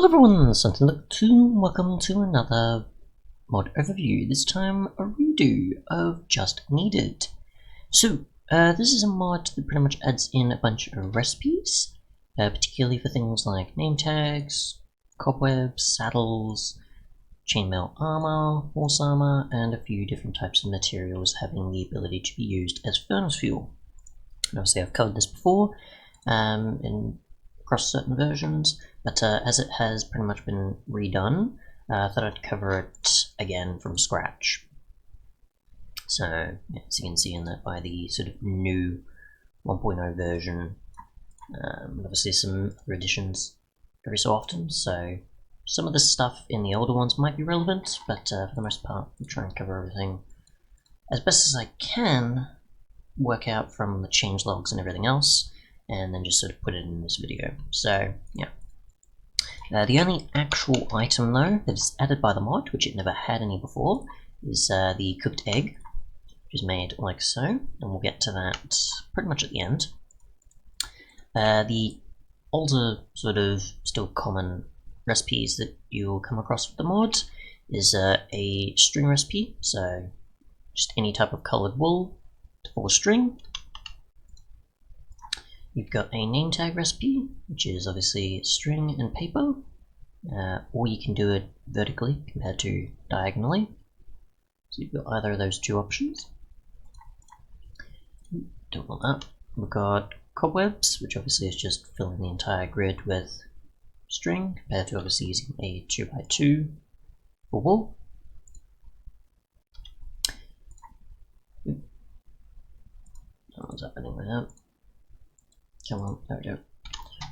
Hello everyone, Untitled, welcome to another mod overview, this time a redo of Just Needed. So, this is a mod that pretty much adds in a bunch of recipes, particularly for things like name tags, cobwebs, saddles, chainmail armor, horse armor, and a few different types of materials having the ability to be used as furnace fuel. And obviously I've covered this before, across certain versions, but as it has pretty much been redone, I thought I'd cover it again from scratch. So, yeah, as you can see in that by the sort of new 1.0 version, obviously some other additions every so often, so some of the stuff in the older ones might be relevant, but for the most part I'll try and cover everything as best as I can, work out from the changelogs and everything else, and then just sort of put it in this video. So, yeah. The only actual item, though, that is added by the mod, which it never had any before, is the cooked egg, which is made like so, and we'll get to that pretty much at the end. The older, sort of, still common recipes that you'll come across with the mod is a string recipe, so just any type of coloured wool for string. You've got a name tag recipe, which is obviously string and paper, or you can do it vertically compared to diagonally. So you've got either of those two options. Don't want that. We've got cobwebs, which obviously is just filling the entire grid with string, compared to obviously using a 2x2 for wool. What's happening with that? Come on, there we go.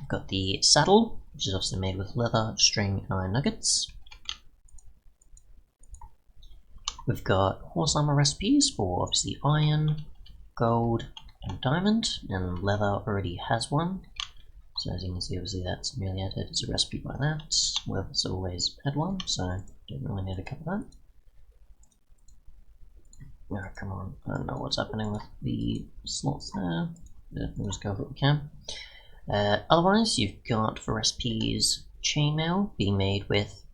We've got the saddle, which is obviously made with leather, string, and iron nuggets. We've got horse armor recipes for obviously iron, gold, and diamond, and leather already has one. So as you can see, obviously that's merely added as a recipe by that. Leather's always had one, so don't really need to cover that. Oh, come on, I don't know what's happening with the slots there. We'll just go for what we can. Otherwise, you've got for recipes chainmail being made with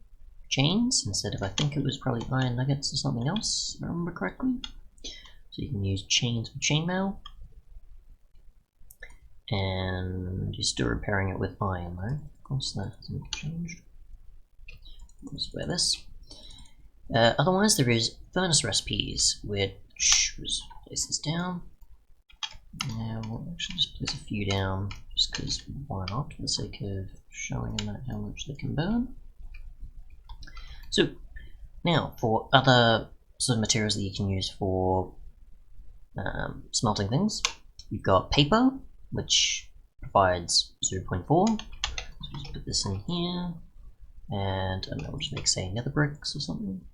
chains instead of, I think it was probably iron nuggets or something else, if I remember correctly. So you can use chains with chainmail, and you're still repairing it with iron though. Of course, that hasn't changed. I'll just wear this. Otherwise, there is furnace recipes, which was place this down. Now we'll actually just place a few down, just because why not, for the sake of showing them how much they can burn. So, now for other sort of materials that you can use for smelting things, you've got paper, which provides 0.4. So just put this in here, and I don't know, we'll just make, say, nether bricks or something.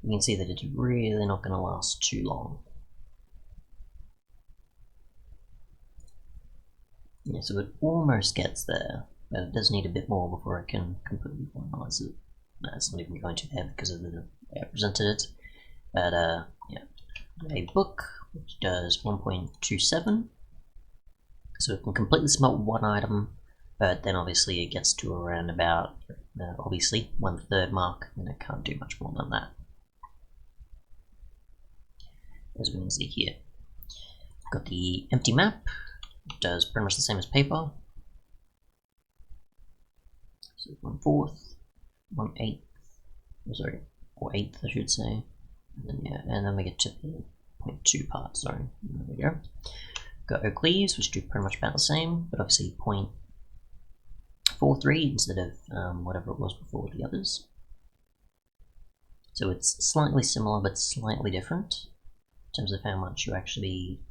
You can see that it's really not going to last too long. Yeah, so it almost gets there, but it does need a bit more before I can completely finalize it. No, it's not even going to there because of the way I presented it. But yeah, a book which does 1.27, so it can completely smelt one item, but then obviously it gets to around about obviously 1/3 mark, and it can't do much more than that. As we can see here, got the empty map. It does pretty much the same as paper. So 1/4, 1/8, or 1/8 I should say. And then, yeah, and then we get to the 0.2 part, sorry. There we go. Got oak leaves, which do pretty much about the same, but obviously 0.43 instead of whatever it was before with the others. So it's slightly similar, but slightly different in terms of how much you actually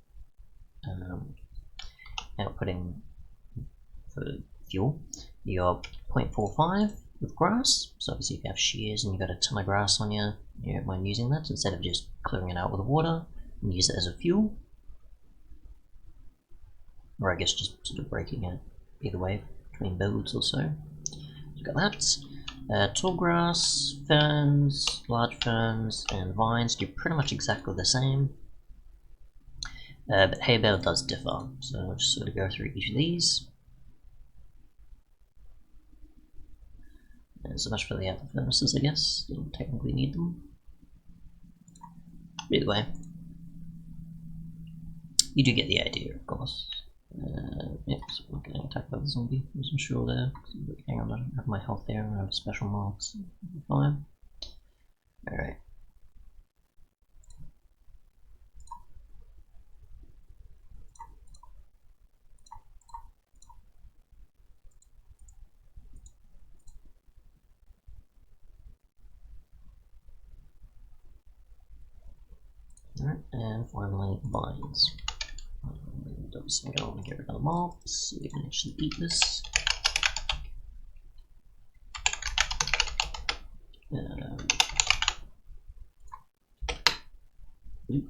outputting for fuel. You got 0.45 with grass, so obviously if you have shears and you've got a ton of grass on you, you don't mind using that instead of just clearing it out with water and use it as a fuel. Or I guess just sort of breaking it either way between builds or so. You've got that. Tall grass, ferns, large ferns, and vines do pretty much exactly the same. But hay bale does differ, so I'll just sort of go through each of these. So much for the other furnaces, I guess. Didn't technically need them. Either way, you do get the idea, of course. Yeah, so I'm getting attacked by the zombie. I wasn't sure there. Hang on, I don't have my health there. I have special marks. Fine. Alright. Alright, and finally, vines. Obviously, I don't want to get rid of the mobs, so we can actually eat this. There we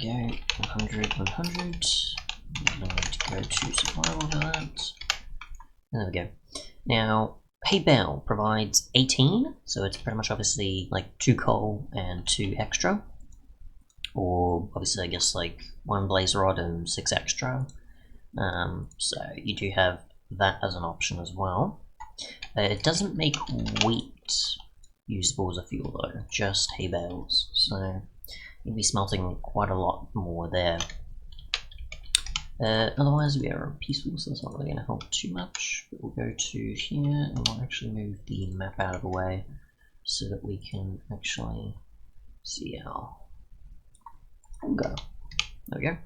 go, 100, 100. I'm going to go to survival for that. There we go. Now, hay bale provides 18, so it's pretty much obviously like 2 coal and 2 extra. Or obviously, I guess like 1 blaze rod and 6 extra. So you do have that as an option as well. It doesn't make wheat usable as a fuel though, just hay bales. So you'll be smelting quite a lot more there. Otherwise we are peaceful, so that's not really going to help too much. But we'll go to here and we'll actually move the map out of the way so that we can actually see our hunger. There we go.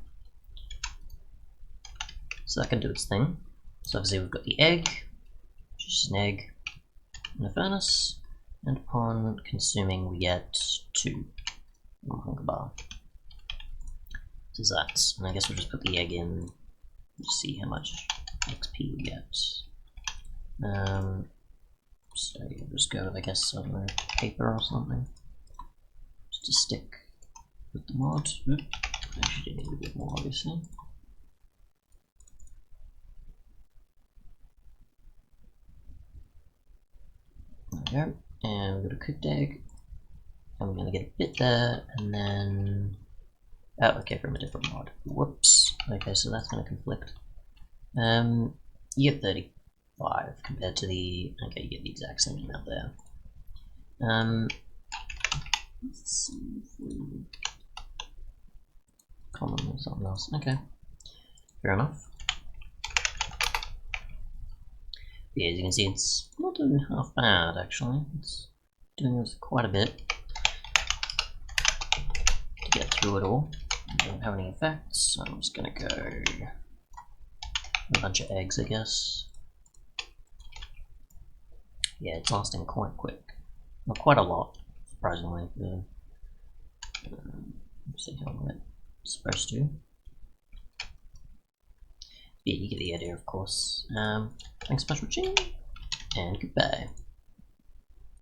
So that can do its thing. So obviously we've got the egg, which is an egg in a furnace, and upon consuming we get 2 hunger bar. So that, and I guess we'll just put the egg in to see how much XP we get. So we'll just go with, I guess, some paper or something, just to stick with the mod. Actually, need a bit more, obviously. There we go, and we've got a cooked egg, and we're going to get a bit there, and then... Oh, okay, from a different mod. Whoops. Okay, so that's going to conflict. You get 35 compared to the... Okay, you get the exact same amount there. Let's see if we... Common or something else. Okay, fair enough. Yeah, as you can see, it's not doing half bad, actually. It's doing us quite a bit to get through it all. I don't have any effects, so I'm just gonna go a bunch of eggs, I guess. Yeah, it's lasting quite quick. Well, quite a lot, surprisingly. Let's see how long it's supposed to. Yeah, you get the idea, of course. Thanks so much for watching, and goodbye.